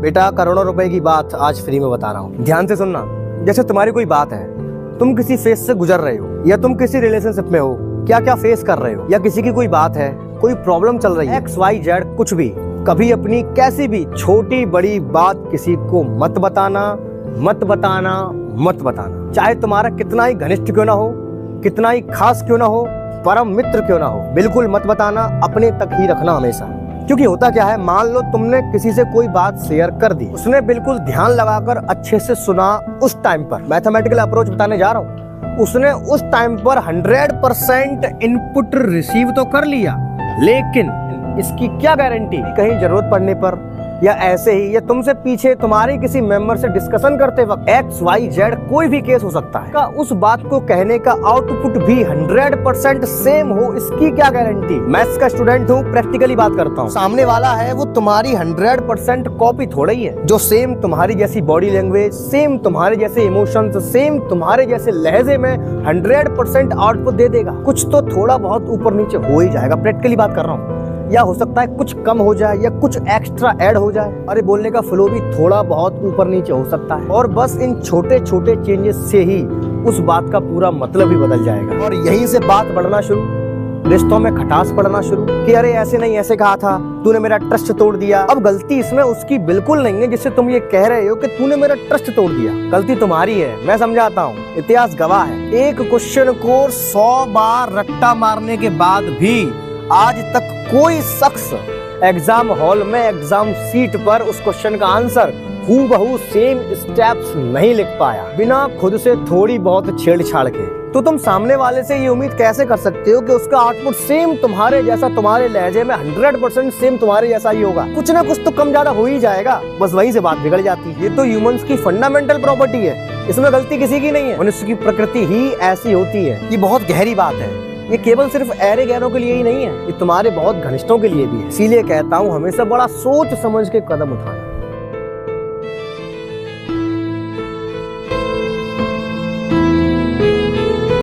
बेटा करोड़ों रुपए की बात आज फ्री में बता रहा हूँ, ध्यान से सुनना। जैसे तुम्हारी कोई बात है, तुम किसी फेज से गुजर रहे हो या तुम किसी रिलेशनशिप में हो, क्या क्या फेस कर रहे हो, या किसी की कोई बात है, कोई प्रॉब्लम चल रही है, XYZ कुछ भी, कभी अपनी कैसी भी छोटी बड़ी बात किसी को मत बताना, मत बताना, मत बताना। चाहे तुम्हारा कितना ही घनिष्ठ क्यों ना हो, कितना ही खास क्यों ना हो, परम मित्र क्यों ना हो, बिल्कुल मत बताना, अपने तक ही रखना हमेशा। क्योंकि होता क्या है, मान लो तुमने किसी से कोई बात शेयर कर दी, उसने बिल्कुल ध्यान लगाकर अच्छे से सुना, उस टाइम पर मैथमेटिकल अप्रोच बताने जा रहा हूँ, उसने उस टाइम पर 100% इनपुट रिसीव तो कर लिया, लेकिन इसकी क्या गारंटी कहीं जरूरत पड़ने पर या ऐसे ही या तुमसे पीछे तुम्हारे किसी मेंबर से डिस्कशन करते वक्त XYZ कोई भी केस हो सकता है, उस बात को कहने का आउटपुट भी 100% सेम हो, इसकी क्या गारंटी। मैथ्स का स्टूडेंट हूँ, प्रैक्टिकली बात करता हूँ। सामने वाला है वो तुम्हारी 100% कॉपी थोड़ा ही है, जो सेम तुम्हारी जैसी बॉडी लैंग्वेज, सेम तुम्हारे जैसे इमोशंस, सेम तुम्हारे जैसे लहजे में 100% आउटपुट दे देगा। कुछ तो थोड़ा बहुत ऊपर नीचे हो ही जाएगा, प्रैक्टिकली बात कर रहा हूँ, या हो सकता है कुछ कम हो जाए या कुछ एक्स्ट्रा ऐड हो जाए, अरे बोलने का फ्लो भी थोड़ा बहुत ऊपर नीचे हो सकता है। और बस इन छोटे छोटे चेंजेस से ही उस बात का पूरा मतलब ही बदल जाएगा, और यहीं से बात बढ़ना शुरू, रिश्तों में खटास पड़ना शुरू कि अरे ऐसे नहीं ऐसे कहा था, तूने मेरा ट्रस्ट तोड़ दिया। अब गलती इसमें उसकी बिल्कुल नहीं है जिससे तुम ये कह रहे हो कि तूने मेरा ट्रस्ट तोड़ दिया, गलती तुम्हारी है। मैं समझाता हूँ, इतिहास गवाह है, एक क्वेश्चन को 100 बार रट्टा मारने के बाद भी आज तक कोई शख्स एग्जाम हॉल में एग्जाम सीट पर उस क्वेश्चन का आंसर हूबहू सेम स्टेप्स नहीं लिख पाया, बिना खुद से थोड़ी बहुत छेड़छाड़ के। तो तुम सामने वाले से ये उम्मीद कैसे कर सकते हो कि उसका आउटपुट सेम तुम्हारे जैसा, तुम्हारे लहजे में 100% सेम तुम्हारे जैसा ही होगा। कुछ ना कुछ तो कम ज्यादा हो ही जाएगा, बस वहीं से बात बिगड़ जाती है। ये तो ह्यूमंस की फंडामेंटल प्रॉपर्टी है, इसमें गलती किसी की नहीं है, मनुष्य की प्रकृति ही ऐसी होती है। ये बहुत गहरी बात है, ये केवल सिर्फ ऐरे गैरों के लिए ही नहीं है, ये तुम्हारे बहुत घनिष्ठों के लिए भी है। इसीलिए कहता हूँ हमेशा बड़ा सोच समझ के कदम उठाना।